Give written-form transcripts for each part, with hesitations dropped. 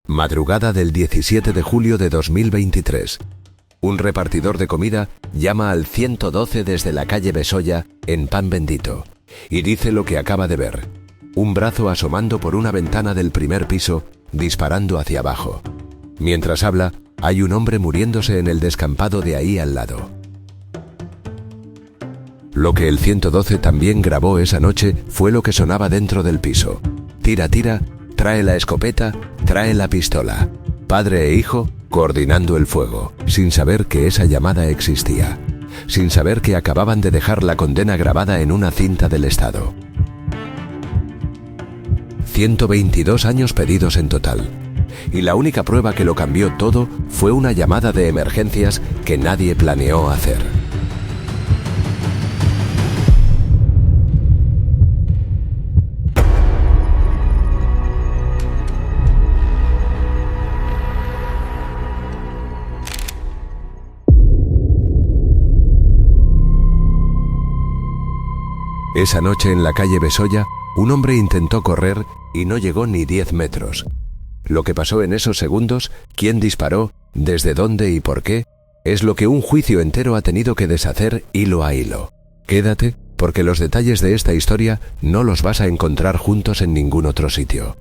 Madrugada del 17 de julio de 2023. Un repartidor de comida llama al 112 desde la calle Besolla, en Pan Bendito, y dice lo que acaba de ver. Un brazo asomando por una ventana del primer piso, disparando hacia abajo. Mientras habla, hay un hombre muriéndose en el descampado de ahí al lado. Lo que el 112 también grabó esa noche fue lo que sonaba dentro del piso. Tira, tira, trae la escopeta, trae la pistola. Padre e hijo coordinando el fuego, sin saber que esa llamada existía, sin saber que acababan de dejar la condena grabada en una cinta del Estado. 122 años pedidos en total. Y la única prueba que lo cambió todo fue una llamada de emergencias que nadie planeó hacer. Esa noche en la calle Besolla, un hombre intentó correr y no llegó ni 10 metros. Lo que pasó en esos segundos, quién disparó, desde dónde y por qué, es lo que un juicio entero ha tenido que deshacer hilo a hilo. Quédate, porque los detalles de esta historia no los vas a encontrar juntos en ningún otro sitio.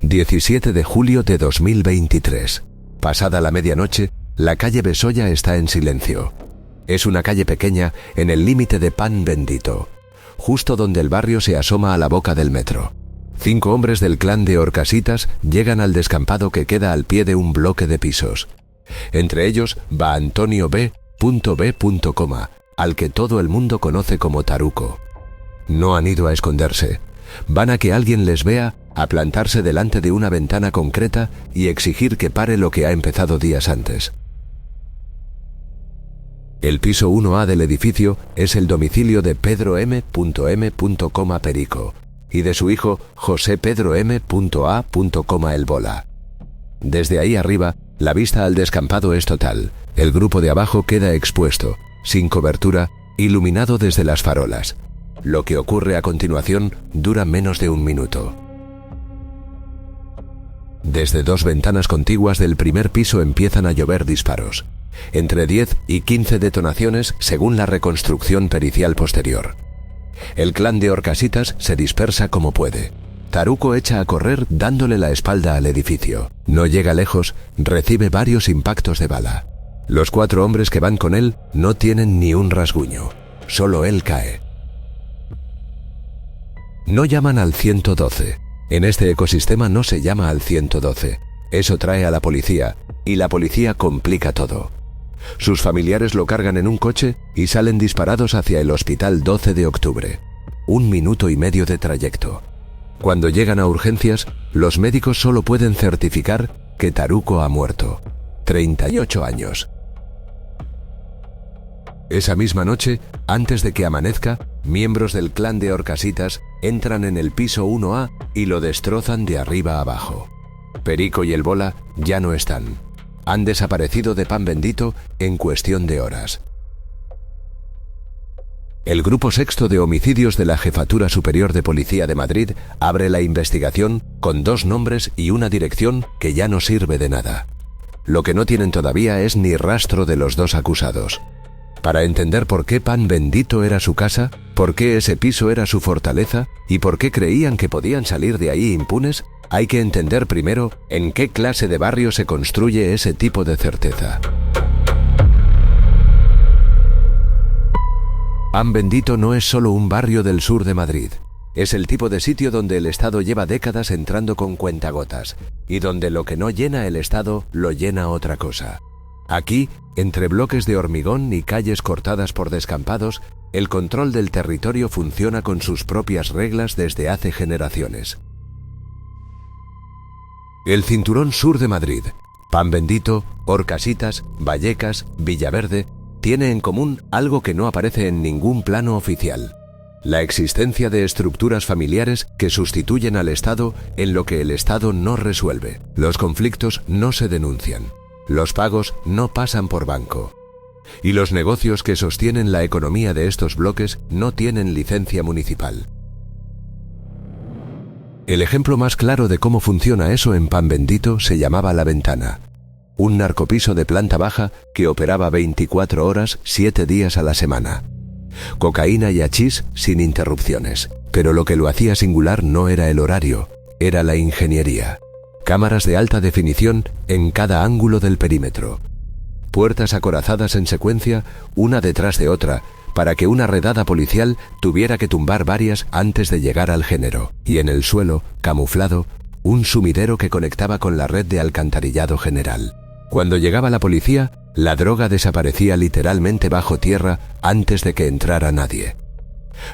17 de julio de 2023. Pasada la medianoche, la calle Besolla está en silencio. Es una calle pequeña en el límite de Pan Bendito, justo donde el barrio se asoma a la boca del metro. 5 hombres del clan de Orcasitas llegan al descampado que queda al pie de un bloque de pisos. Entre ellos va Antonio B. al que todo el mundo conoce como Taruco. No han ido a esconderse. Van a que alguien les vea, a plantarse delante de una ventana concreta y exigir que pare lo que ha empezado días antes. El piso 1A del edificio es el domicilio de Pedro M. Perico y de su hijo José Pedro M. A. el Bola. Desde ahí arriba, la vista al descampado es total. El grupo de abajo queda expuesto, sin cobertura, iluminado desde las farolas. Lo que ocurre a continuación dura menos de un minuto. Desde 2 ventanas contiguas del primer piso empiezan a llover disparos. Entre 10 y 15 detonaciones según la reconstrucción pericial posterior. El clan de Orcasitas se dispersa como puede. Taruco echa a correr dándole la espalda al edificio. No llega lejos, recibe varios impactos de bala. Los 4 hombres que van con él no tienen ni un rasguño. Solo él cae. No llaman al 112. En este ecosistema no se llama al 112. Eso trae a la policía, y la policía complica todo. Sus familiares lo cargan en un coche y salen disparados hacia el hospital 12 de octubre. 1 minuto y medio de trayecto. Cuando llegan a urgencias, los médicos solo pueden certificar que Taruco ha muerto. 38 años. Esa misma noche, antes de que amanezca, miembros del clan de Orcasitas entran en el piso 1A y lo destrozan de arriba a abajo. Perico y el Bola ya no están. Han desaparecido de Pan Bendito en cuestión de horas. El Grupo Sexto de Homicidios de la Jefatura Superior de Policía de Madrid abre la investigación con 2 nombres y una dirección que ya no sirve de nada. Lo que no tienen todavía es ni rastro de los 2 acusados. Para entender por qué Pan Bendito era su casa, por qué ese piso era su fortaleza y por qué creían que podían salir de ahí impunes, hay que entender primero en qué clase de barrio se construye ese tipo de certeza. Pan Bendito no es solo un barrio del sur de Madrid. Es el tipo de sitio donde el Estado lleva décadas entrando con cuentagotas y donde lo que no llena el Estado lo llena otra cosa. Aquí, entre bloques de hormigón y calles cortadas por descampados, el control del territorio funciona con sus propias reglas desde hace generaciones. El cinturón sur de Madrid, Pan Bendito, Orcasitas, Vallecas, Villaverde, tiene en común algo que no aparece en ningún plano oficial: la existencia de estructuras familiares que sustituyen al Estado en lo que el Estado no resuelve. Los conflictos no se denuncian. Los pagos no pasan por banco. Y los negocios que sostienen la economía de estos bloques no tienen licencia municipal. El ejemplo más claro de cómo funciona eso en Pan Bendito se llamaba La Ventana, un narcopiso de planta baja que operaba 24 horas, 7 días a la semana. Cocaína y hachís sin interrupciones. Pero lo que lo hacía singular no era el horario, era la ingeniería. Cámaras de alta definición en cada ángulo del perímetro. Puertas acorazadas en secuencia, una detrás de otra, para que una redada policial tuviera que tumbar varias antes de llegar al género. Y en el suelo, camuflado, un sumidero que conectaba con la red de alcantarillado general. Cuando llegaba la policía, la droga desaparecía literalmente bajo tierra antes de que entrara nadie.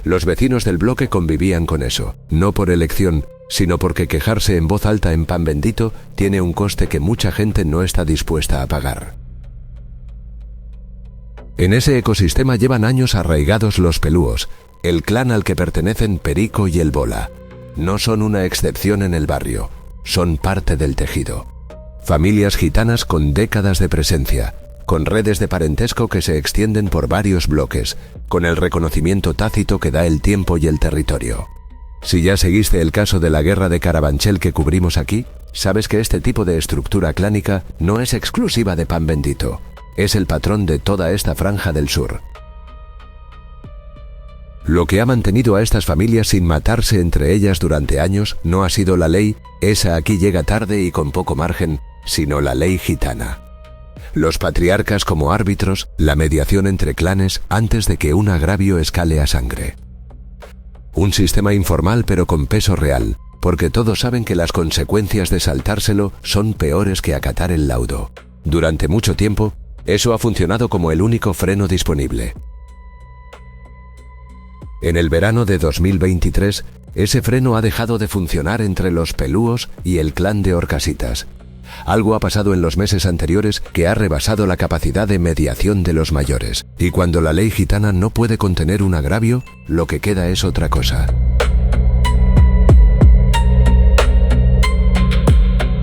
Los vecinos del bloque convivían con eso, no por elección, sino porque quejarse en voz alta en Pan Bendito tiene un coste que mucha gente no está dispuesta a pagar. En ese ecosistema llevan años arraigados los Pelúos, el clan al que pertenecen Perico y el Bola. No son una excepción en el barrio, son parte del tejido. Familias gitanas con décadas de presencia, con redes de parentesco que se extienden por varios bloques, con el reconocimiento tácito que da el tiempo y el territorio. Si ya seguiste el caso de la guerra de Carabanchel que cubrimos aquí, sabes que este tipo de estructura clánica no es exclusiva de Pan Bendito, es el patrón de toda esta franja del sur. Lo que ha mantenido a estas familias sin matarse entre ellas durante años no ha sido la ley, esa aquí llega tarde y con poco margen, sino la ley gitana. Los patriarcas como árbitros, la mediación entre clanes antes de que un agravio escale a sangre. Un sistema informal pero con peso real, porque todos saben que las consecuencias de saltárselo son peores que acatar el laudo. Durante mucho tiempo, eso ha funcionado como el único freno disponible. En el verano de 2023, ese freno ha dejado de funcionar entre los Pelúos y el clan de Orcasitas. Algo ha pasado en los meses anteriores que ha rebasado la capacidad de mediación de los mayores. Y cuando la ley gitana no puede contener un agravio, lo que queda es otra cosa.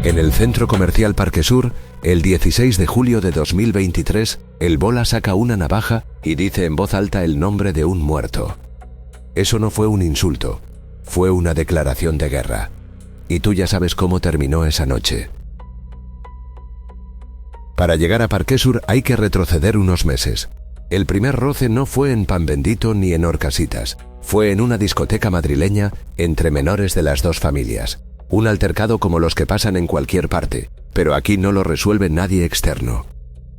En el centro comercial Parque Sur, el 16 de julio de 2023, el Bola saca una navaja y dice en voz alta el nombre de un muerto. Eso no fue un insulto, fue una declaración de guerra. Y tú ya sabes cómo terminó esa noche. Para llegar a Parque Sur hay que retroceder unos meses. El primer roce no fue en Pan Bendito ni en Orcasitas, fue en una discoteca madrileña entre menores de las dos familias. Un altercado como los que pasan en cualquier parte, pero aquí no lo resuelve nadie externo.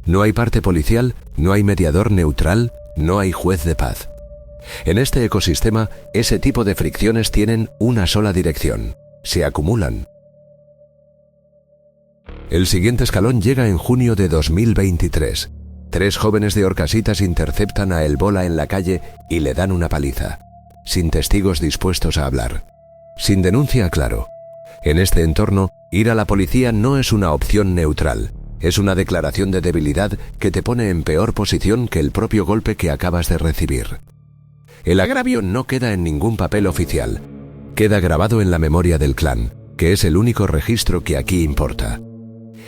No hay parte policial, no hay mediador neutral, no hay juez de paz. En este ecosistema, ese tipo de fricciones tienen una sola dirección, se acumulan. El siguiente escalón llega en junio de 2023. 3 jóvenes de Orcasitas interceptan a El Bola en la calle y le dan una paliza, sin testigos dispuestos a hablar. Sin denuncia, claro. En este entorno, ir a la policía no es una opción neutral, es una declaración de debilidad que te pone en peor posición que el propio golpe que acabas de recibir. El agravio no queda en ningún papel oficial, queda grabado en la memoria del clan, que es el único registro que aquí importa.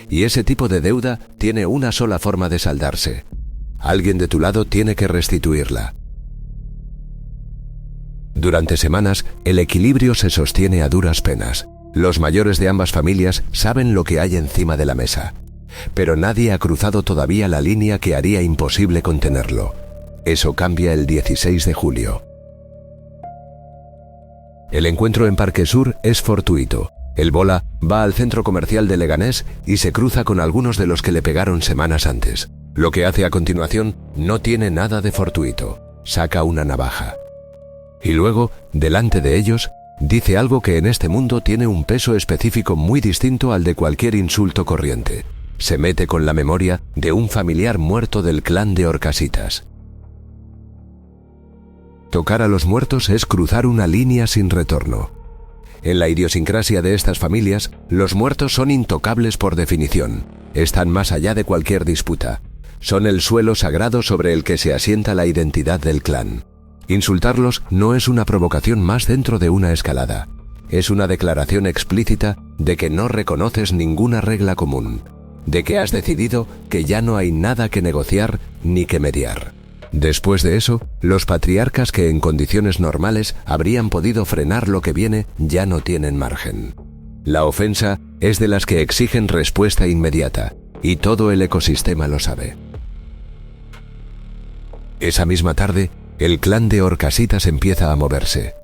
Y ese tipo de deuda tiene una sola forma de saldarse. Alguien de tu lado tiene que restituirla. Durante semanas, el equilibrio se sostiene a duras penas. Los mayores de ambas familias saben lo que hay encima de la mesa. Pero nadie ha cruzado todavía la línea que haría imposible contenerlo. Eso cambia el 16 de julio. El encuentro en Parque Sur es fortuito. El Bola va al centro comercial de Leganés y se cruza con algunos de los que le pegaron semanas antes. Lo que hace a continuación no tiene nada de fortuito. Saca una navaja. Y luego, delante de ellos, dice algo que en este mundo tiene un peso específico muy distinto al de cualquier insulto corriente. Se mete con la memoria de un familiar muerto del clan de Orcasitas. Tocar a los muertos es cruzar una línea sin retorno. En la idiosincrasia de estas familias, los muertos son intocables por definición. Están más allá de cualquier disputa. Son el suelo sagrado sobre el que se asienta la identidad del clan. Insultarlos no es una provocación más dentro de una escalada. Es una declaración explícita de que no reconoces ninguna regla común. De que has decidido que ya no hay nada que negociar ni que mediar. Después de eso, los patriarcas que en condiciones normales habrían podido frenar lo que viene ya no tienen margen. La ofensa es de las que exigen respuesta inmediata, y todo el ecosistema lo sabe. Esa misma tarde, el clan de Horcasitas empieza a moverse.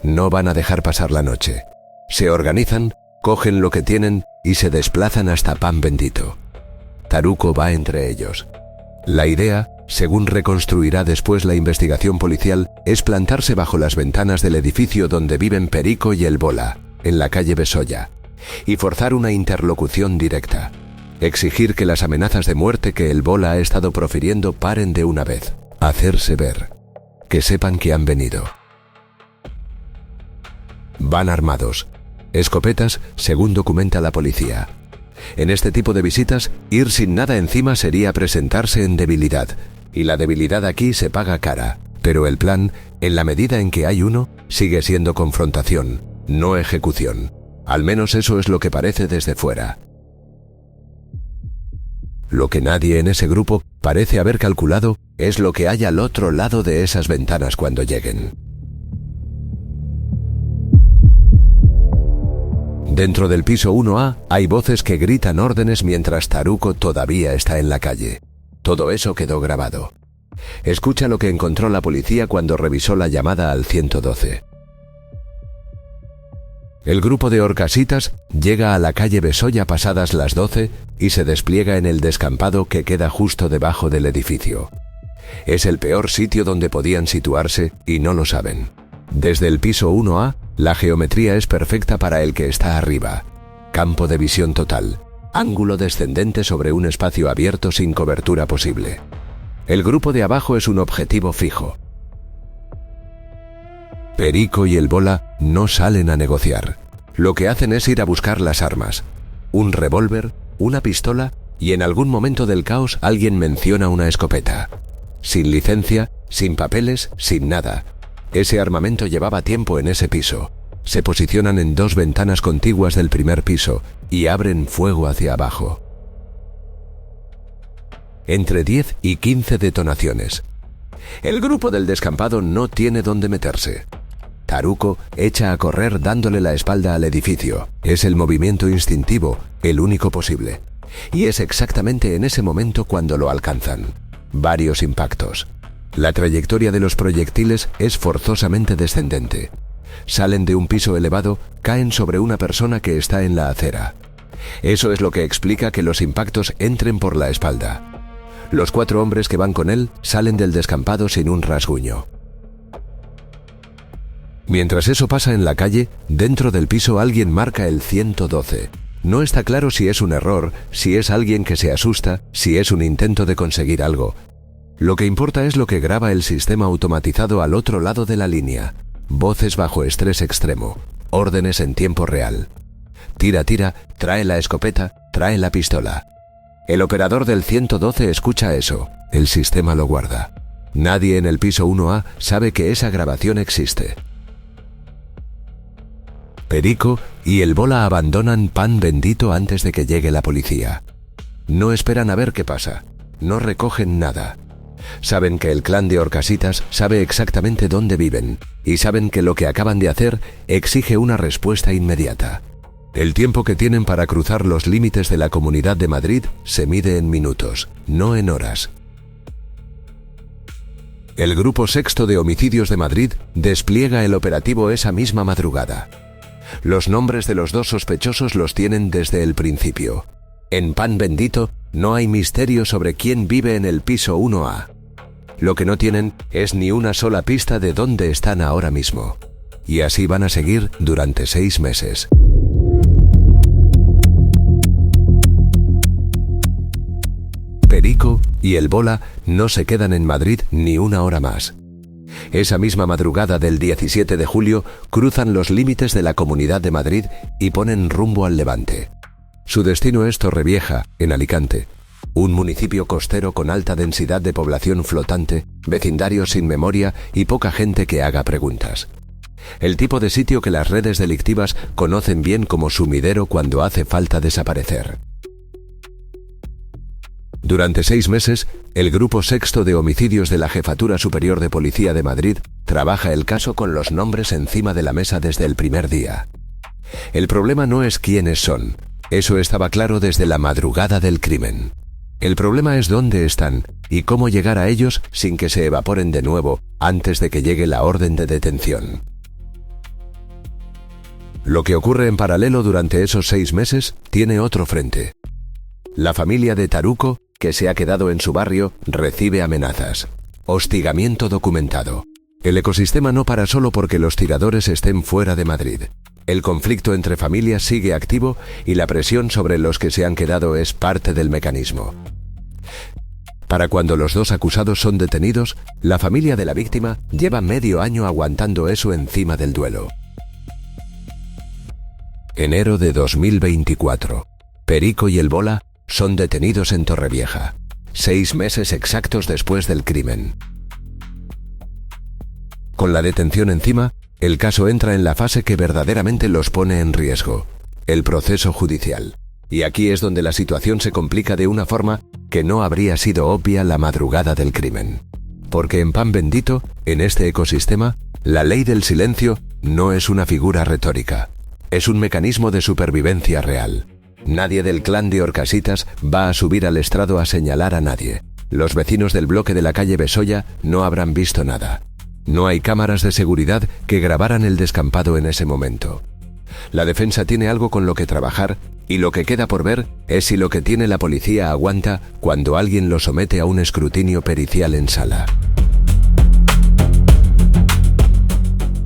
No van a dejar pasar la noche. Se organizan, cogen lo que tienen y se desplazan hasta Pan Bendito. Taruko va entre ellos. La idea, según reconstruirá después la investigación policial, es plantarse bajo las ventanas del edificio donde viven Perico y el Bola, en la calle Besoya, y forzar una interlocución directa. Exigir que las amenazas de muerte que el Bola ha estado profiriendo paren de una vez. Hacerse ver. Que sepan que han venido. Van armados. Escopetas, según documenta la policía. En este tipo de visitas, ir sin nada encima sería presentarse en debilidad, y la debilidad aquí se paga cara. Pero el plan, en la medida en que hay uno, sigue siendo confrontación, no ejecución. Al menos eso es lo que parece desde fuera. Lo que nadie en ese grupo parece haber calculado es lo que hay al otro lado de esas ventanas cuando lleguen. Dentro del piso 1A hay voces que gritan órdenes mientras Taruko todavía está en la calle. Todo eso quedó grabado. Escucha lo que encontró la policía cuando revisó la llamada al 112. El grupo de Horcasitas llega a la calle Besoya pasadas las 12 y se despliega en el descampado que queda justo debajo del edificio. Es el peor sitio donde podían situarse y no lo saben. Desde el piso 1A, la geometría es perfecta para el que está arriba. Campo de visión total. Ángulo descendente sobre un espacio abierto sin cobertura posible. El grupo de abajo es un objetivo fijo. Perico y el Bola no salen a negociar. Lo que hacen es ir a buscar las armas. Un revólver, una pistola y en algún momento del caos alguien menciona una escopeta. Sin licencia, sin papeles, sin nada. Ese armamento llevaba tiempo en ese piso. Se posicionan en dos ventanas contiguas del primer piso y abren fuego hacia abajo. Entre 10 y 15 detonaciones. El grupo del descampado no tiene dónde meterse. Taruko echa a correr dándole la espalda al edificio. Es el movimiento instintivo, el único posible. Y es exactamente en ese momento cuando lo alcanzan. Varios impactos. La trayectoria de los proyectiles es forzosamente descendente. Salen de un piso elevado, caen sobre una persona que está en la acera. Eso es lo que explica que los impactos entren por la espalda. Los 4 hombres que van con él salen del descampado sin un rasguño. Mientras eso pasa en la calle, dentro del piso alguien marca el 112. No está claro si es un error, si es alguien que se asusta, si es un intento de conseguir algo. Lo que importa es lo que graba el sistema automatizado al otro lado de la línea. Voces bajo estrés extremo, órdenes en tiempo real. Tira, tira, trae la escopeta, trae la pistola. El operador del 112 escucha eso, el sistema lo guarda. Nadie en el piso 1A sabe que esa grabación existe. Perico y el Bola abandonan Pan Bendito antes de que llegue la policía. No esperan a ver qué pasa, no recogen nada. Saben que el clan de Horcasitas sabe exactamente dónde viven y saben que lo que acaban de hacer exige una respuesta inmediata. El tiempo que tienen para cruzar los límites de la Comunidad de Madrid se mide en minutos, no en horas. El Grupo Sexto de Homicidios de Madrid despliega el operativo esa misma madrugada. Los nombres de los 2 sospechosos los tienen desde el principio. En Pan Bendito no hay misterio sobre quién vive en el piso 1A. Lo que no tienen es ni una sola pista de dónde están ahora mismo. Y así van a seguir durante 6 meses. Perico y el Bola no se quedan en Madrid ni una hora más. Esa misma madrugada del 17 de julio cruzan los límites de la Comunidad de Madrid y ponen rumbo al Levante. Su destino es Torrevieja, en Alicante, un municipio costero con alta densidad de población flotante, vecindarios sin memoria y poca gente que haga preguntas. El tipo de sitio que las redes delictivas conocen bien como sumidero cuando hace falta desaparecer. Durante 6 meses, el Grupo Sexto de Homicidios de la Jefatura Superior de Policía de Madrid trabaja el caso con los nombres encima de la mesa desde el primer día. El problema no es quiénes son, eso estaba claro desde la madrugada del crimen. El problema es dónde están y cómo llegar a ellos sin que se evaporen de nuevo antes de que llegue la orden de detención. Lo que ocurre en paralelo durante esos 6 meses tiene otro frente. La familia de Taruco, que se ha quedado en su barrio, recibe amenazas. Hostigamiento documentado. El ecosistema no para solo porque los tiradores estén fuera de Madrid. El conflicto entre familias sigue activo y la presión sobre los que se han quedado es parte del mecanismo. Para cuando los 2 acusados son detenidos, la familia de la víctima lleva medio año aguantando eso encima del duelo. Enero de 2024. Perico y el Bola son detenidos en Torrevieja, 6 meses exactos después del crimen. Con la detención encima, el caso entra en la fase que verdaderamente los pone en riesgo, el proceso judicial. Y aquí es donde la situación se complica de una forma que no habría sido obvia la madrugada del crimen. Porque en pan bendito, en este ecosistema, la ley del silencio no es una figura retórica, es un mecanismo de supervivencia real. Nadie del clan de Orcasitas va a subir al estrado a señalar a nadie. Los vecinos del bloque de la calle Besolla no habrán visto nada. No hay cámaras de seguridad que grabaran el descampado en ese momento. La defensa tiene algo con lo que trabajar y lo que queda por ver es si lo que tiene la policía aguanta cuando alguien lo somete a un escrutinio pericial en sala.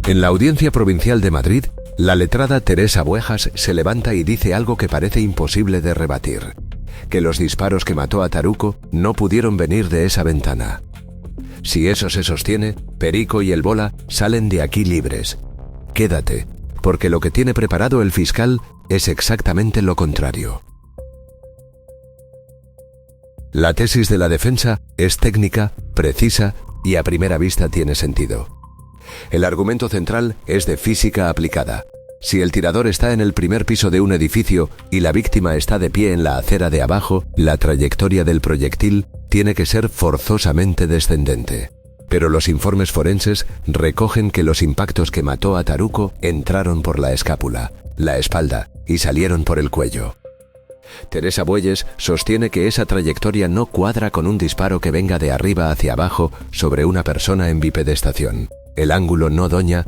En la Audiencia Provincial de Madrid, la letrada Teresa Buejas se levanta y dice algo que parece imposible de rebatir: que los disparos que mató a Taruco no pudieron venir de esa ventana. Si eso se sostiene, Perico y el Bola salen de aquí libres. Quédate, porque lo que tiene preparado el fiscal es exactamente lo contrario. La tesis de la defensa es técnica, precisa y a primera vista tiene sentido. El argumento central es de física aplicada. Si el tirador está en el primer piso de un edificio y la víctima está de pie en la acera de abajo, la trayectoria del proyectil tiene que ser forzosamente descendente. Pero los informes forenses recogen que los impactos que mató a Taruco entraron por la escápula, la espalda y salieron por el cuello. Teresa Bueyes sostiene que esa trayectoria no cuadra con un disparo que venga de arriba hacia abajo sobre una persona en bipedestación. El ángulo no doña.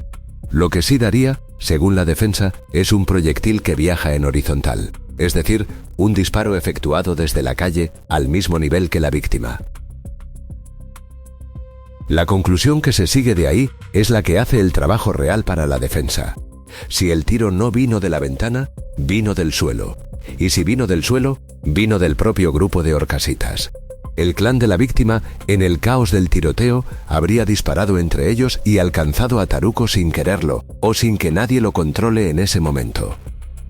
Lo que sí daría, según la defensa, es un proyectil que viaja en horizontal, es decir, un disparo efectuado desde la calle al mismo nivel que la víctima. La conclusión que se sigue de ahí es la que hace el trabajo real para la defensa. Si el tiro no vino de la ventana, vino del suelo. Y si vino del suelo, vino del propio grupo de Orcasitas. El clan de la víctima, en el caos del tiroteo, habría disparado entre ellos y alcanzado a Taruco sin quererlo, o sin que nadie lo controle en ese momento.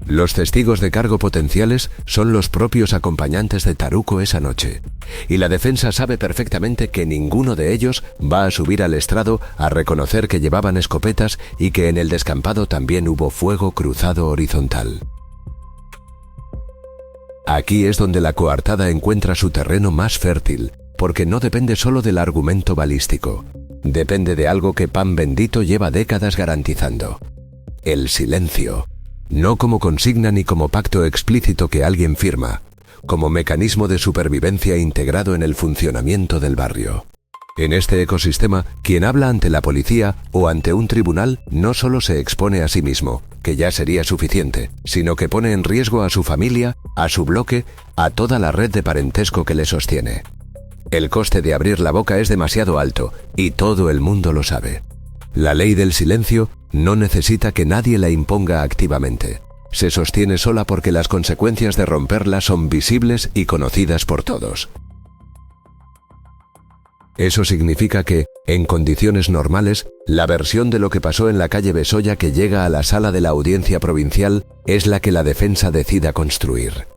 Los testigos de cargo potenciales son los propios acompañantes de Taruco esa noche. Y la defensa sabe perfectamente que ninguno de ellos va a subir al estrado a reconocer que llevaban escopetas y que en el descampado también hubo fuego cruzado horizontal. Aquí es donde la coartada encuentra su terreno más fértil, porque no depende solo del argumento balístico. Depende de algo que Pan Bendito lleva décadas garantizando: el silencio. No como consigna ni como pacto explícito que alguien firma, como mecanismo de supervivencia integrado en el funcionamiento del barrio. En este ecosistema, quien habla ante la policía o ante un tribunal no solo se expone a sí mismo, que ya sería suficiente, sino que pone en riesgo a su familia, a su bloque, a toda la red de parentesco que le sostiene. El coste de abrir la boca es demasiado alto, y todo el mundo lo sabe. La ley del silencio no necesita que nadie la imponga activamente. Se sostiene sola porque las consecuencias de romperla son visibles y conocidas por todos. Eso significa que, en condiciones normales, la versión de lo que pasó en la calle Besolla que llega a la sala de la Audiencia Provincial es la que la defensa decida construir.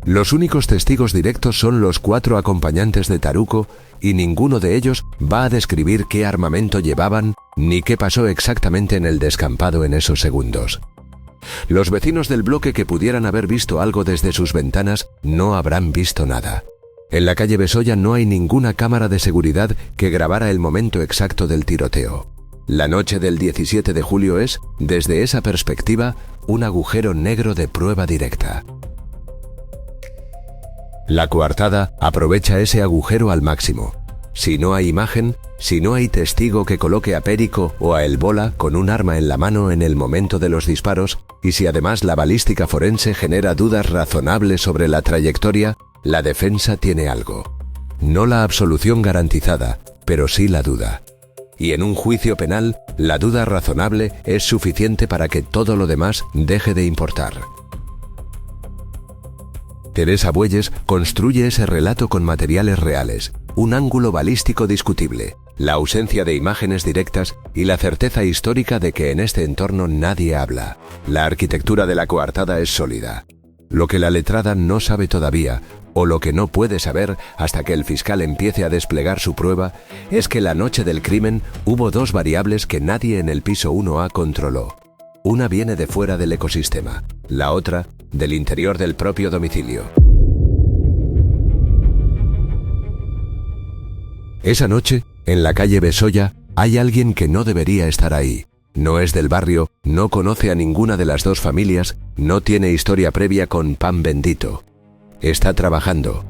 Los únicos testigos directos son los 4 acompañantes de Taruco y ninguno de ellos va a describir qué armamento llevaban ni qué pasó exactamente en el descampado en esos segundos. Los vecinos del bloque que pudieran haber visto algo desde sus ventanas no habrán visto nada. En la calle Besoya no hay ninguna cámara de seguridad que grabara el momento exacto del tiroteo. La noche del 17 de julio es, desde esa perspectiva, un agujero negro de prueba directa. La coartada aprovecha ese agujero al máximo. Si no hay imagen, si no hay testigo que coloque a Perico o a El Bola con un arma en la mano en el momento de los disparos, y si además la balística forense genera dudas razonables sobre la trayectoria, la defensa tiene algo. No la absolución garantizada, pero sí la duda. Y en un juicio penal, la duda razonable es suficiente para que todo lo demás deje de importar. Teresa Bueyes construye ese relato con materiales reales, un ángulo balístico discutible, la ausencia de imágenes directas y la certeza histórica de que en este entorno nadie habla. La arquitectura de la coartada es sólida. Lo que la letrada no sabe todavía, o lo que no puede saber hasta que el fiscal empiece a desplegar su prueba, es que la noche del crimen hubo dos variables que nadie en el piso 1A controló. Una viene de fuera del ecosistema, la otra del interior del propio domicilio. Esa noche, en la calle Besoya, hay alguien que no debería estar ahí. No es del barrio, no conoce a ninguna de las dos familias, no tiene historia previa con Pan Bendito. Está trabajando.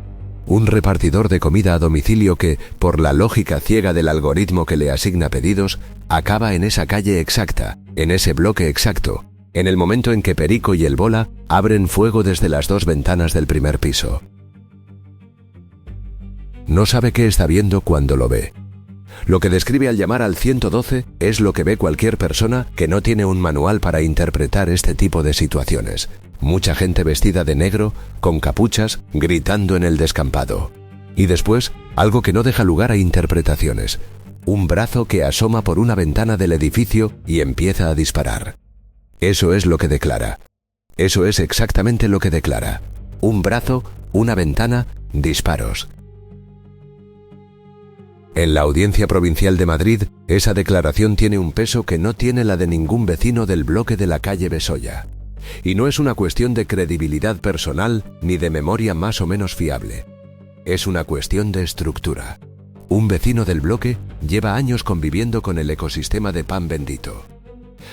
Un repartidor de comida a domicilio que, por la lógica ciega del algoritmo que le asigna pedidos, acaba en esa calle exacta, en ese bloque exacto, en el momento en que Perico y El Bola abren fuego desde las dos ventanas del primer piso. No sabe qué está viendo cuando lo ve. Lo que describe al llamar al 112 es lo que ve cualquier persona que no tiene un manual para interpretar este tipo de situaciones. Mucha gente vestida de negro, con capuchas, gritando en el descampado. Y después, algo que no deja lugar a interpretaciones. Un brazo que asoma por una ventana del edificio y empieza a disparar. Eso es lo que declara. Eso es exactamente lo que declara. Un brazo, una ventana, disparos. En la Audiencia Provincial de Madrid, esa declaración tiene un peso que no tiene la de ningún vecino del bloque de la calle Besoya. Y no es una cuestión de credibilidad personal ni de memoria más o menos fiable. Es una cuestión de estructura. Un vecino del bloque lleva años conviviendo con el ecosistema de Pan Bendito.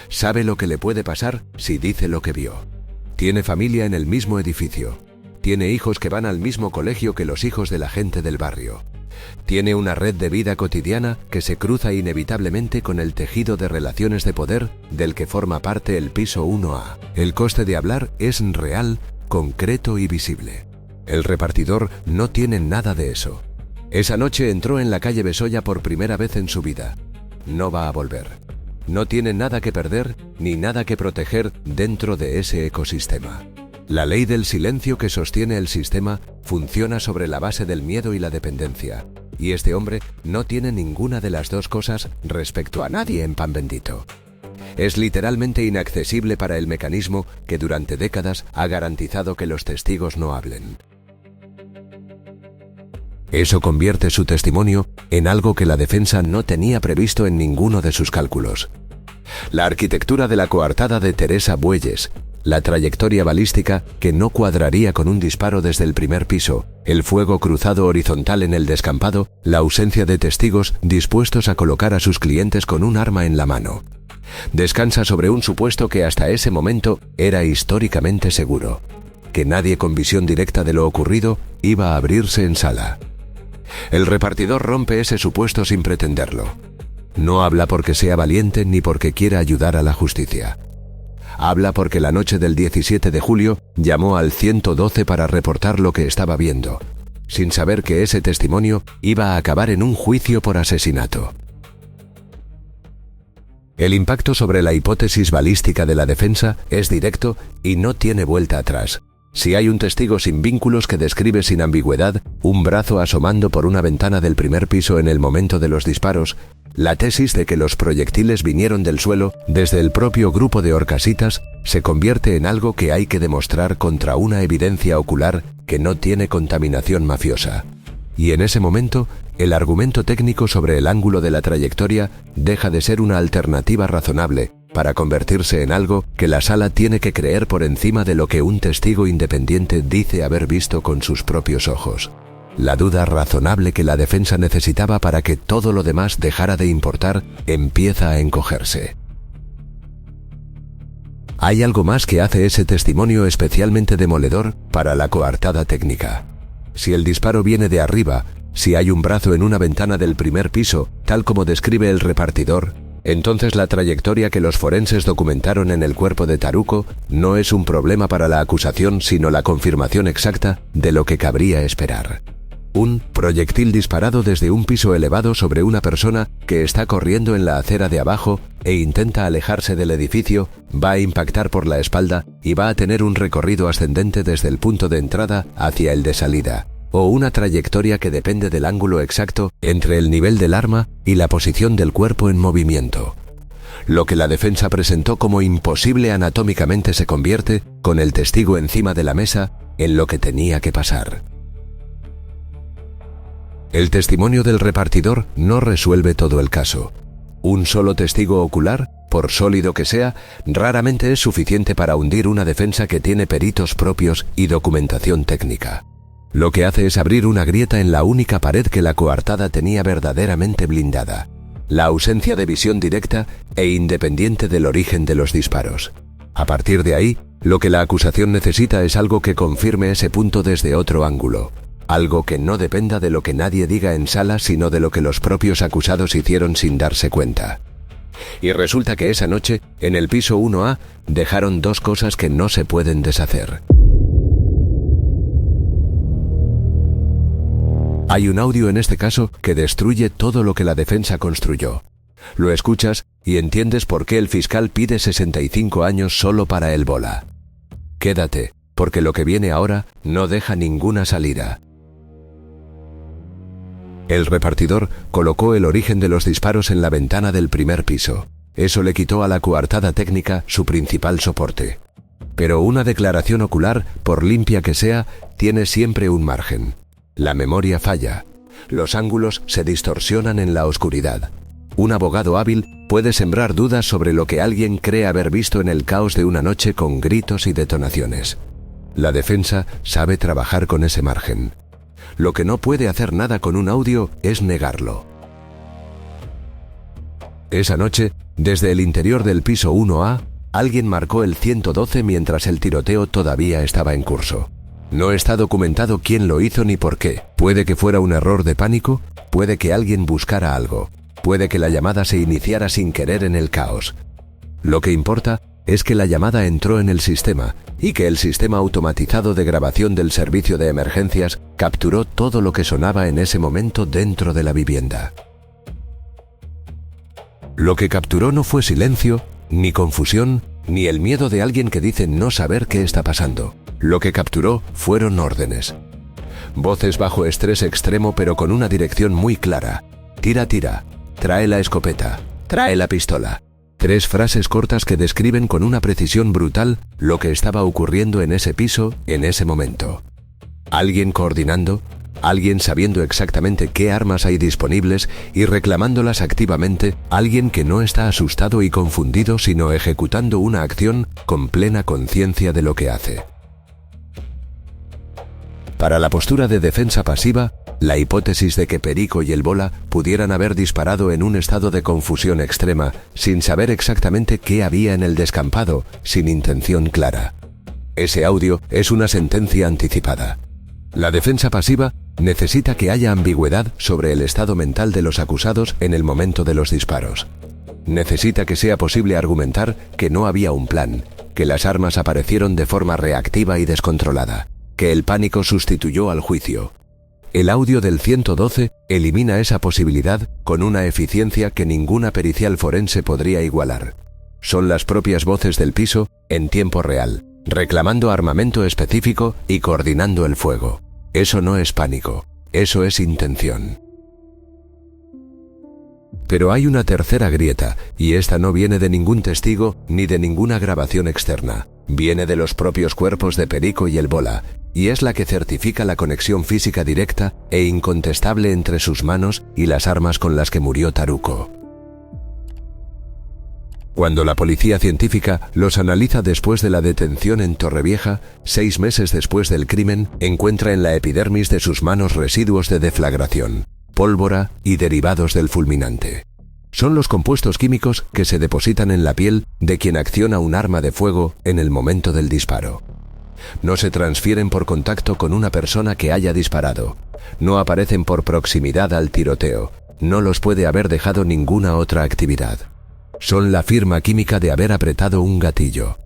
Sabe lo que le puede pasar si dice lo que vio. Tiene familia en el mismo edificio. Tiene hijos que van al mismo colegio que los hijos de la gente del barrio. Tiene una red de vida cotidiana que se cruza inevitablemente con el tejido de relaciones de poder del que forma parte el piso 1A. El coste de hablar es real, concreto y visible. El repartidor no tiene nada de eso. Esa noche entró en la calle Besoya por primera vez en su vida. No va a volver. No tiene nada que perder ni nada que proteger dentro de ese ecosistema. La ley del silencio que sostiene el sistema funciona sobre la base del miedo y la dependencia. Y este hombre no tiene ninguna de las dos cosas respecto a nadie en Pan Bendito. Es literalmente inaccesible para el mecanismo que durante décadas ha garantizado que los testigos no hablen. Eso convierte su testimonio en algo que la defensa no tenía previsto en ninguno de sus cálculos. La arquitectura de la coartada de Teresa Bueyes, la trayectoria balística que no cuadraría con un disparo desde el primer piso, el fuego cruzado horizontal en el descampado, la ausencia de testigos dispuestos a colocar a sus clientes con un arma en la mano. Descansa sobre un supuesto que hasta ese momento era históricamente seguro, que nadie con visión directa de lo ocurrido iba a abrirse en sala. El repartidor rompe ese supuesto sin pretenderlo. No habla porque sea valiente ni porque quiera ayudar a la justicia. Habla porque la noche del 17 de julio llamó al 112 para reportar lo que estaba viendo, sin saber que ese testimonio iba a acabar en un juicio por asesinato. El impacto sobre la hipótesis balística de la defensa es directo y no tiene vuelta atrás. Si hay un testigo sin vínculos que describe sin ambigüedad un brazo asomando por una ventana del primer piso en el momento de los disparos, la tesis de que los proyectiles vinieron del suelo desde el propio grupo de Horcasitas se convierte en algo que hay que demostrar contra una evidencia ocular que no tiene contaminación mafiosa. Y en ese momento, el argumento técnico sobre el ángulo de la trayectoria deja de ser una alternativa razonable para convertirse en algo que la sala tiene que creer por encima de lo que un testigo independiente dice haber visto con sus propios ojos. La duda razonable que la defensa necesitaba para que todo lo demás dejara de importar empieza a encogerse. Hay algo más que hace ese testimonio especialmente demoledor para la coartada técnica. Si el disparo viene de arriba, si hay un brazo en una ventana del primer piso, tal como describe el repartidor, entonces la trayectoria que los forenses documentaron en el cuerpo de Taruko no es un problema para la acusación, sino la confirmación exacta de lo que cabría esperar. Un proyectil disparado desde un piso elevado sobre una persona que está corriendo en la acera de abajo e intenta alejarse del edificio va a impactar por la espalda y va a tener un recorrido ascendente desde el punto de entrada hacia el de salida, o una trayectoria que depende del ángulo exacto entre el nivel del arma y la posición del cuerpo en movimiento. Lo que la defensa presentó como imposible anatómicamente se convierte, con el testigo encima de la mesa, en lo que tenía que pasar. El testimonio del repartidor no resuelve todo el caso. Un solo testigo ocular, por sólido que sea, raramente es suficiente para hundir una defensa que tiene peritos propios y documentación técnica. Lo que hace es abrir una grieta en la única pared que la coartada tenía verdaderamente blindada: la ausencia de visión directa e independiente del origen de los disparos. A partir de ahí, lo que la acusación necesita es algo que confirme ese punto desde otro ángulo. Algo que no dependa de lo que nadie diga en sala, sino de lo que los propios acusados hicieron sin darse cuenta. Y resulta que esa noche, en el piso 1A, dejaron dos cosas que no se pueden deshacer. Hay un audio en este caso que destruye todo lo que la defensa construyó. Lo escuchas y entiendes por qué el fiscal pide 65 años solo para el bola. Quédate, porque lo que viene ahora no deja ninguna salida. El repartidor colocó el origen de los disparos en la ventana del primer piso. Eso le quitó a la coartada técnica su principal soporte. Pero una declaración ocular, por limpia que sea, tiene siempre un margen. La memoria falla. Los ángulos se distorsionan en la oscuridad. Un abogado hábil puede sembrar dudas sobre lo que alguien cree haber visto en el caos de una noche con gritos y detonaciones. La defensa sabe trabajar con ese margen. Lo que no puede hacer nada con un audio es negarlo. Esa noche, desde el interior del piso 1A, alguien marcó el 112 mientras el tiroteo todavía estaba en curso. No está documentado quién lo hizo ni por qué. Puede que fuera un error de pánico, puede que alguien buscara algo, puede que la llamada se iniciara sin querer en el caos. Lo que importa es que la llamada entró en el sistema y que el sistema automatizado de grabación del servicio de emergencias capturó todo lo que sonaba en ese momento dentro de la vivienda. Lo que capturó no fue silencio, ni confusión, ni el miedo de alguien que dice no saber qué está pasando. Lo que capturó fueron órdenes. Voces bajo estrés extremo pero con una dirección muy clara. Tira, tira. Trae la escopeta. Trae la pistola. 3 frases cortas que describen con una precisión brutal lo que estaba ocurriendo en ese piso en ese momento. Alguien coordinando, alguien sabiendo exactamente qué armas hay disponibles y reclamándolas activamente, alguien que no está asustado y confundido sino ejecutando una acción con plena conciencia de lo que hace. Para la postura de defensa pasiva, la hipótesis de que Perico y el bola pudieran haber disparado en un estado de confusión extrema, sin saber exactamente qué había en el descampado, sin intención clara. Ese audio es una sentencia anticipada. La defensa pasiva necesita que haya ambigüedad sobre el estado mental de los acusados en el momento de los disparos. Necesita que sea posible argumentar que no había un plan, que las armas aparecieron de forma reactiva y descontrolada, que el pánico sustituyó al juicio. El audio del 112 elimina esa posibilidad con una eficiencia que ninguna pericial forense podría igualar. Son las propias voces del piso, en tiempo real, reclamando armamento específico y coordinando el fuego. Eso no es pánico, eso es intención. Pero hay una tercera grieta, y esta no viene de ningún testigo ni de ninguna grabación externa. Viene de los propios cuerpos de Perico y el bola, y es la que certifica la conexión física directa e incontestable entre sus manos y las armas con las que murió Taruko. Cuando la policía científica los analiza después de la detención en Torrevieja, 6 meses después del crimen, encuentra en la epidermis de sus manos residuos de deflagración, pólvora y derivados del fulminante. Son los compuestos químicos que se depositan en la piel de quien acciona un arma de fuego en el momento del disparo. No se transfieren por contacto con una persona que haya disparado. No aparecen por proximidad al tiroteo. No los puede haber dejado ninguna otra actividad. Son la firma química de haber apretado un gatillo.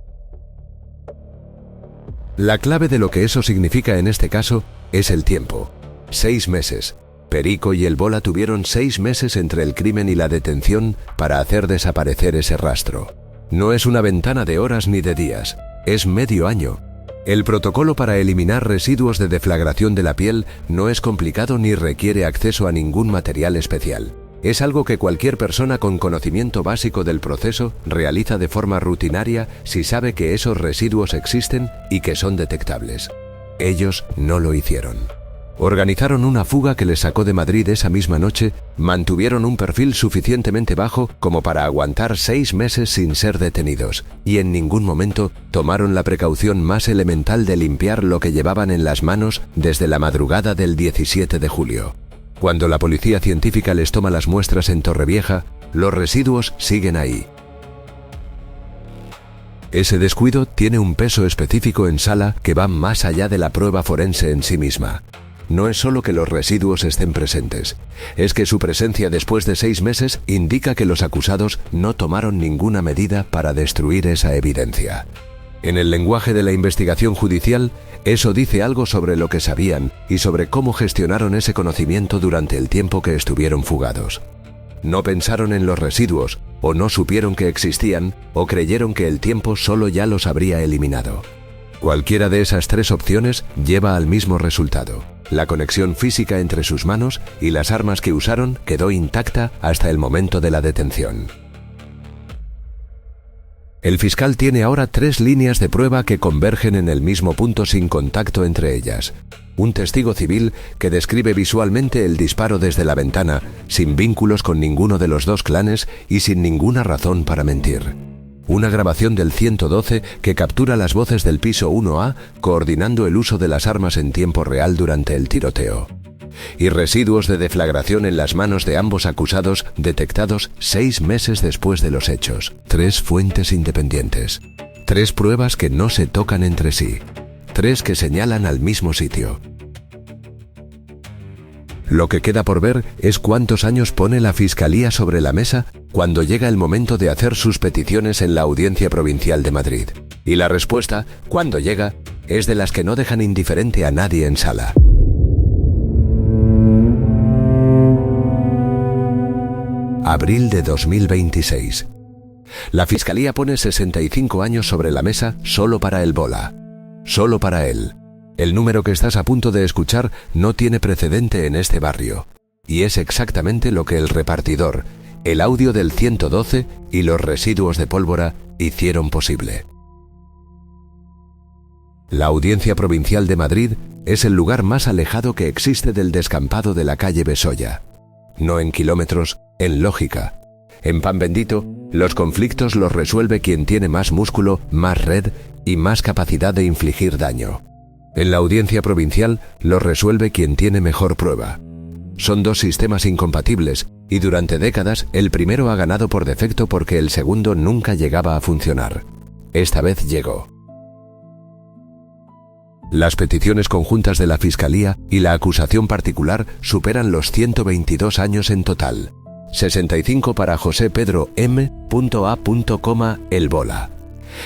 La clave de lo que eso significa en este caso es el tiempo. 6 meses. Perico y el Bola tuvieron 6 meses entre el crimen y la detención para hacer desaparecer ese rastro. No es una ventana de horas ni de días, es medio año. El protocolo para eliminar residuos de deflagración de la piel no es complicado ni requiere acceso a ningún material especial. Es algo que cualquier persona con conocimiento básico del proceso realiza de forma rutinaria si sabe que esos residuos existen y que son detectables. Ellos no lo hicieron. Organizaron una fuga que les sacó de Madrid esa misma noche, mantuvieron un perfil suficientemente bajo como para aguantar 6 meses sin ser detenidos, y en ningún momento tomaron la precaución más elemental de limpiar lo que llevaban en las manos desde la madrugada del 17 de julio. Cuando la policía científica les toma las muestras en Torrevieja, los residuos siguen ahí. Ese descuido tiene un peso específico en sala que va más allá de la prueba forense en sí misma. No es solo que los residuos estén presentes, es que su presencia después de 6 meses indica que los acusados no tomaron ninguna medida para destruir esa evidencia. En el lenguaje de la investigación judicial, eso dice algo sobre lo que sabían y sobre cómo gestionaron ese conocimiento durante el tiempo que estuvieron fugados. No pensaron en los residuos, o no supieron que existían, o creyeron que el tiempo solo ya los habría eliminado. Cualquiera de esas 3 opciones lleva al mismo resultado. La conexión física entre sus manos y las armas que usaron quedó intacta hasta el momento de la detención. El fiscal tiene ahora 3 líneas de prueba que convergen en el mismo punto sin contacto entre ellas. Un testigo civil que describe visualmente el disparo desde la ventana, sin vínculos con ninguno de los 2 clanes y sin ninguna razón para mentir. Una grabación del 112 que captura las voces del piso 1A coordinando el uso de las armas en tiempo real durante el tiroteo. Y residuos de deflagración en las manos de ambos acusados detectados 6 meses después de los hechos. 3 fuentes independientes. 3 pruebas que no se tocan entre sí. 3 que señalan al mismo sitio. Lo que queda por ver es cuántos años pone la Fiscalía sobre la mesa cuando llega el momento de hacer sus peticiones en la Audiencia Provincial de Madrid. Y la respuesta, cuando llega, es de las que no dejan indiferente a nadie en sala. Abril de 2026. La Fiscalía pone 65 años sobre la mesa solo para el Bola. Solo para él. El número que estás a punto de escuchar no tiene precedente en este barrio. Y es exactamente lo que el repartidor, el audio del 112 y los residuos de pólvora hicieron posible. La Audiencia Provincial de Madrid es el lugar más alejado que existe del descampado de la calle Besolla. No en kilómetros, en lógica. En pan bendito, los conflictos los resuelve quien tiene más músculo, más red y más capacidad de infligir daño. En la Audiencia Provincial los resuelve quien tiene mejor prueba. Son 2 sistemas incompatibles y durante décadas el primero ha ganado por defecto porque el segundo nunca llegaba a funcionar. Esta vez llegó. Las peticiones conjuntas de la Fiscalía y la acusación particular superan los 122 años en total. 65 para José Pedro M. A. El Bola.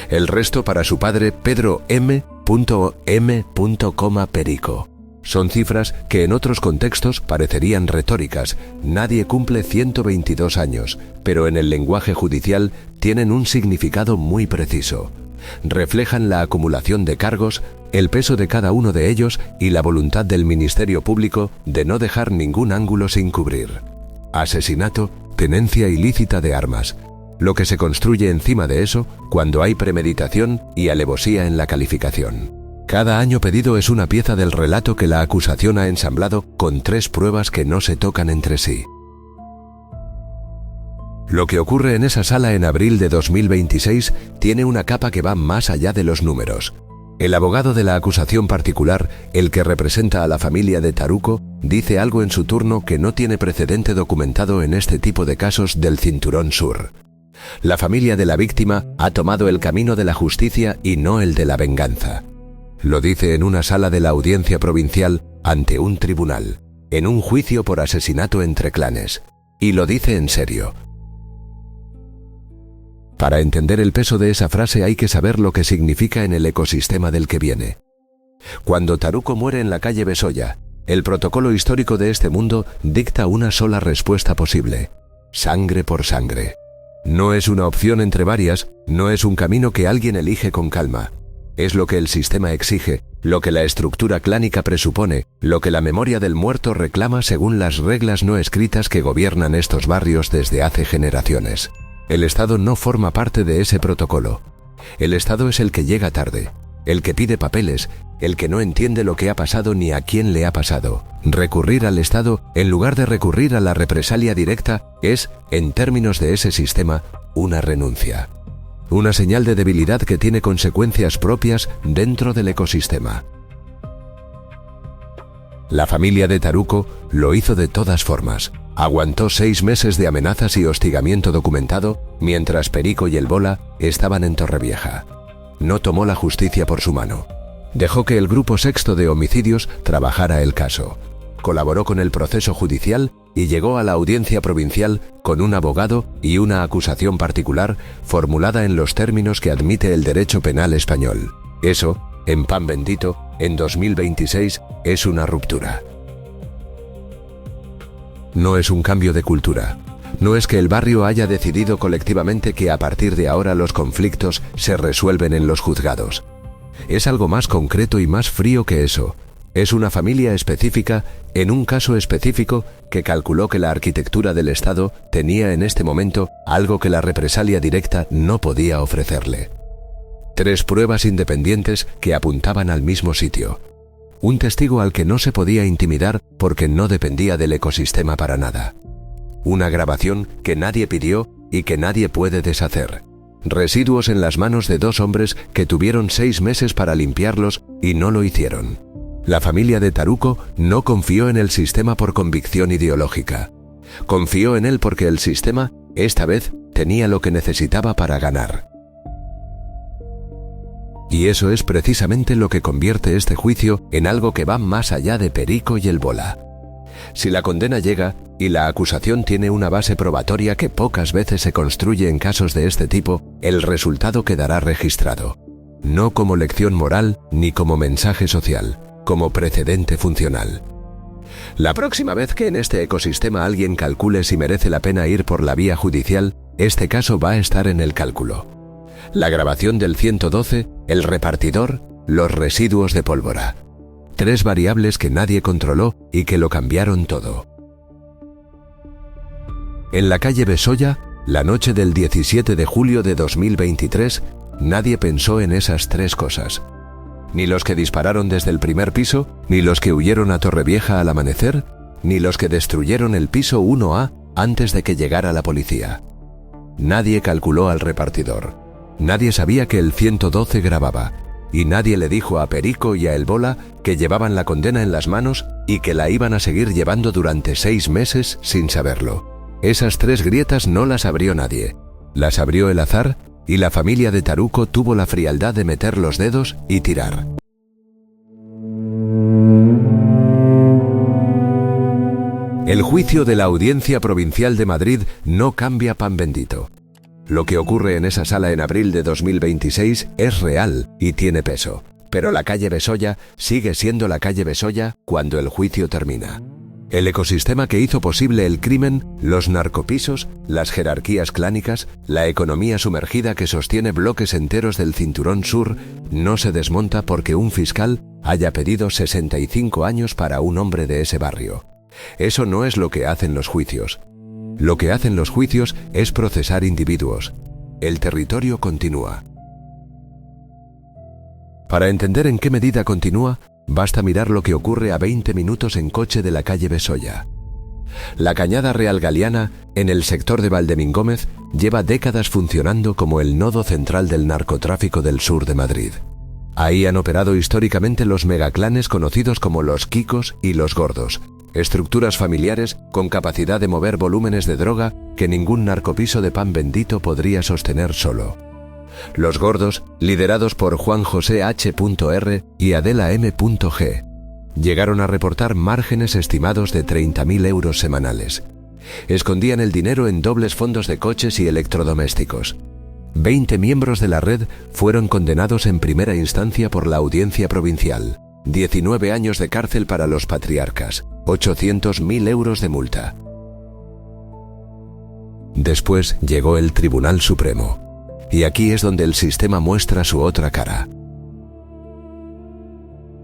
El resto para su padre Pedro M. Perico. Son cifras que en otros contextos parecerían retóricas. Nadie cumple 122 años, pero en el lenguaje judicial tienen un significado muy preciso. Reflejan la acumulación de cargos, el peso de cada uno de ellos y la voluntad del Ministerio Público de no dejar ningún ángulo sin cubrir. Asesinato, tenencia ilícita de armas. Lo que se construye encima de eso cuando hay premeditación y alevosía en la calificación. Cada año pedido es una pieza del relato que la acusación ha ensamblado con 3 pruebas que no se tocan entre sí. Lo que ocurre en esa sala en abril de 2026 tiene una capa que va más allá de los números. El abogado de la acusación particular, el que representa a la familia de Taruco, dice algo en su turno que no tiene precedente documentado en este tipo de casos del Cinturón Sur. La familia de la víctima ha tomado el camino de la justicia y no el de la venganza. Lo dice en una sala de la audiencia provincial ante un tribunal, en un juicio por asesinato entre clanes. Y lo dice en serio. Para entender el peso de esa frase hay que saber lo que significa en el ecosistema del que viene. Cuando Taruco muere en la calle Besoya, el protocolo histórico de este mundo dicta una sola respuesta posible: sangre por sangre. No es una opción entre varias, no es un camino que alguien elige con calma. Es lo que el sistema exige, lo que la estructura clánica presupone, lo que la memoria del muerto reclama según las reglas no escritas que gobiernan estos barrios desde hace generaciones. El Estado no forma parte de ese protocolo. El Estado es el que llega tarde, el que pide papeles, el que no entiende lo que ha pasado ni a quién le ha pasado. Recurrir al Estado, en lugar de recurrir a la represalia directa, es, en términos de ese sistema, una renuncia. Una señal de debilidad que tiene consecuencias propias dentro del ecosistema. La familia de Taruco lo hizo de todas formas. Aguantó 6 meses de amenazas y hostigamiento documentado mientras Perico y el Bola estaban en Torrevieja. No tomó la justicia por su mano. Dejó que el Grupo Sexto de Homicidios trabajara el caso. Colaboró con el proceso judicial y llegó a la audiencia provincial con un abogado y una acusación particular formulada en los términos que admite el derecho penal español. Eso, en pan bendito, en 2026, es una ruptura. No es un cambio de cultura. No es que el barrio haya decidido colectivamente que a partir de ahora los conflictos se resuelven en los juzgados. Es algo más concreto y más frío que eso. Es una familia específica, en un caso específico, que calculó que la arquitectura del Estado tenía en este momento algo que la represalia directa no podía ofrecerle. 3 pruebas independientes que apuntaban al mismo sitio. Un testigo al que no se podía intimidar porque no dependía del ecosistema para nada. Una grabación que nadie pidió y que nadie puede deshacer. Residuos en las manos de 2 hombres que tuvieron 6 meses para limpiarlos y no lo hicieron. La familia de Taruco no confió en el sistema por convicción ideológica. Confió en él porque el sistema, esta vez, tenía lo que necesitaba para ganar. Y eso es precisamente lo que convierte este juicio en algo que va más allá de Perico y el Bola. Si la condena llega y la acusación tiene una base probatoria que pocas veces se construye en casos de este tipo, el resultado quedará registrado. No como lección moral ni como mensaje social, como precedente funcional. La próxima vez que en este ecosistema alguien calcule si merece la pena ir por la vía judicial, este caso va a estar en el cálculo. La grabación del 112, el repartidor, los residuos de pólvora. 3 variables que nadie controló y que lo cambiaron todo. En la calle Besoya, la noche del 17 de julio de 2023, nadie pensó en esas 3 cosas. Ni los que dispararon desde el primer piso, ni los que huyeron a Torrevieja al amanecer, ni los que destruyeron el piso 1A antes de que llegara la policía. Nadie calculó al repartidor. Nadie sabía que el 112 grababa, y nadie le dijo a Perico y a el Bola que llevaban la condena en las manos y que la iban a seguir llevando durante 6 meses sin saberlo. Esas 3 grietas no las abrió nadie. Las abrió el azar y la familia de Taruco tuvo la frialdad de meter los dedos y tirar. El juicio de la Audiencia Provincial de Madrid no cambia pan bendito. Lo que ocurre en esa sala en abril de 2026 es real y tiene peso, pero la calle Besoya sigue siendo la calle Besoya cuando el juicio termina. El ecosistema que hizo posible el crimen, los narcopisos, las jerarquías clánicas, la economía sumergida que sostiene bloques enteros del Cinturón Sur, no se desmonta porque un fiscal haya pedido 65 años para un hombre de ese barrio. Eso no es lo que hacen los juicios. Lo que hacen los juicios es procesar individuos. El territorio continúa. Para entender en qué medida continúa, basta mirar lo que ocurre a 20 minutos en coche de la calle Besoya. La Cañada Real Galiana, en el sector de Valdemingómez, lleva décadas funcionando como el nodo central del narcotráfico del sur de Madrid. Ahí han operado históricamente los megaclanes conocidos como los Kikos y los Gordos, estructuras familiares con capacidad de mover volúmenes de droga que ningún narcopiso de pan bendito podría sostener solo. Los Gordos, liderados por Juan José H.R. y Adela M.G., llegaron a reportar márgenes estimados de 30.000 euros semanales. Escondían el dinero en dobles fondos de coches y electrodomésticos. 20 miembros de la red fueron condenados en primera instancia por la Audiencia Provincial. 19 años de cárcel para los patriarcas, 800.000 euros de multa. Después llegó el Tribunal Supremo. Y aquí es donde el sistema muestra su otra cara.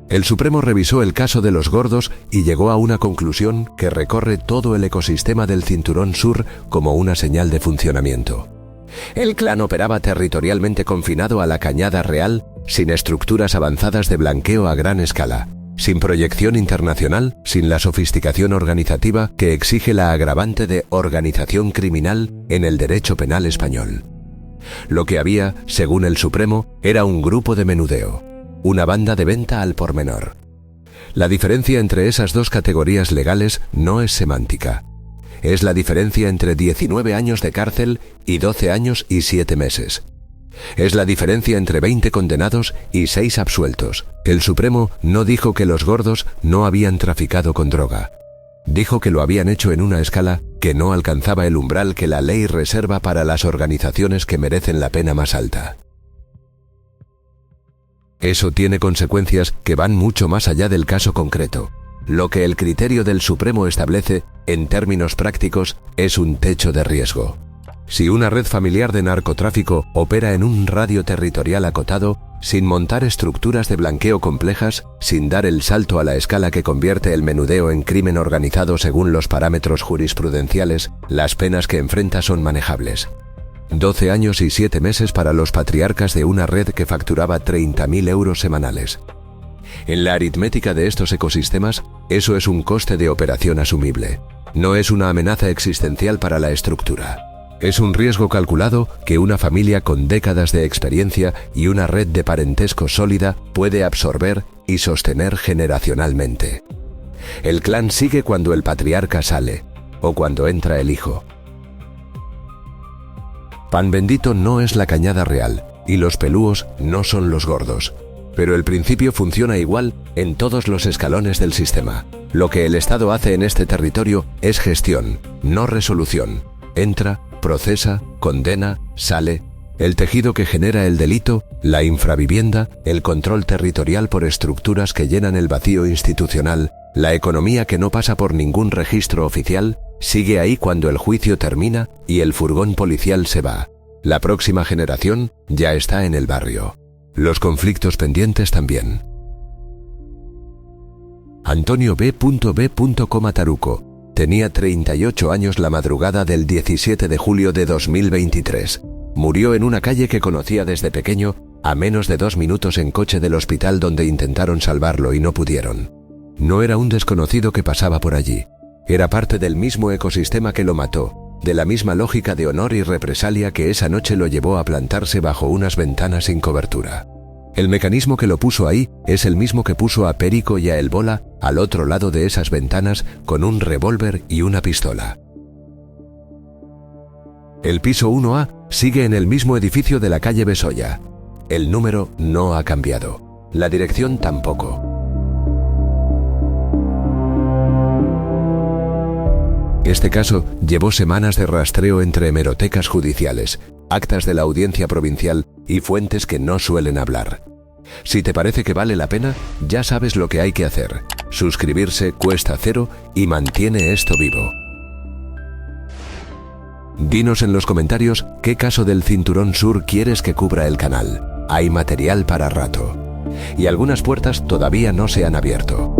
El Supremo revisó el caso de los Gordos y llegó a una conclusión que recorre todo el ecosistema del Cinturón Sur como una señal de funcionamiento. El clan operaba territorialmente confinado a la Cañada Real, sin estructuras avanzadas de blanqueo a gran escala, sin proyección internacional, sin la sofisticación organizativa que exige la agravante de organización criminal en el derecho penal español. Lo que había, según el Supremo, era un grupo de menudeo, una banda de venta al por menor. La diferencia entre esas dos categorías legales no es semántica. Es la diferencia entre 19 años de cárcel y 12 años y 7 meses. Es la diferencia entre 20 condenados y 6 absueltos. El Supremo no dijo que los Gordos no habían traficado con droga. Dijo que lo habían hecho en una escala que no alcanzaba el umbral que la ley reserva para las organizaciones que merecen la pena más alta. Eso tiene consecuencias que van mucho más allá del caso concreto. Lo que el criterio del Supremo establece, en términos prácticos, es un techo de riesgo. Si una red familiar de narcotráfico opera en un radio territorial acotado, sin montar estructuras de blanqueo complejas, sin dar el salto a la escala que convierte el menudeo en crimen organizado según los parámetros jurisprudenciales, las penas que enfrenta son manejables. 12 años y 7 meses para los patriarcas de una red que facturaba 30.000 euros semanales. En la aritmética de estos ecosistemas, eso es un coste de operación asumible. No es una amenaza existencial para la estructura. Es un riesgo calculado que una familia con décadas de experiencia y una red de parentesco sólida puede absorber y sostener generacionalmente. El clan sigue cuando el patriarca sale, o cuando entra el hijo. Pan bendito no es la Cañada Real, y los pelúos no son los Gordos. Pero el principio funciona igual en todos los escalones del sistema. Lo que el Estado hace en este territorio es gestión, no resolución. Entra, procesa, condena, sale. El tejido que genera el delito, la infravivienda, el control territorial por estructuras que llenan el vacío institucional, la economía que no pasa por ningún registro oficial, sigue ahí cuando el juicio termina y el furgón policial se va. La próxima generación ya está en el barrio. Los conflictos pendientes también. Antonio B. Comataruco tenía 38 años la madrugada del 17 de julio de 2023. Murió en una calle que conocía desde pequeño, a menos de 2 minutos en coche del hospital donde intentaron salvarlo y no pudieron. No era un desconocido que pasaba por allí. Era parte del mismo ecosistema que lo mató, de la misma lógica de honor y represalia que esa noche lo llevó a plantarse bajo unas ventanas sin cobertura. El mecanismo que lo puso ahí es el mismo que puso a Perico y a El Bola al otro lado de esas ventanas con un revólver y una pistola. El piso 1A sigue en el mismo edificio de la calle Besolla. El número no ha cambiado. La dirección tampoco. Este caso llevó semanas de rastreo entre hemerotecas judiciales, actas de la Audiencia Provincial y fuentes que no suelen hablar. Si te parece que vale la pena, ya sabes lo que hay que hacer. Suscribirse cuesta 0 y mantiene esto vivo. Dinos en los comentarios qué caso del Cinturón Sur quieres que cubra el canal. Hay material para rato. Y algunas puertas todavía no se han abierto.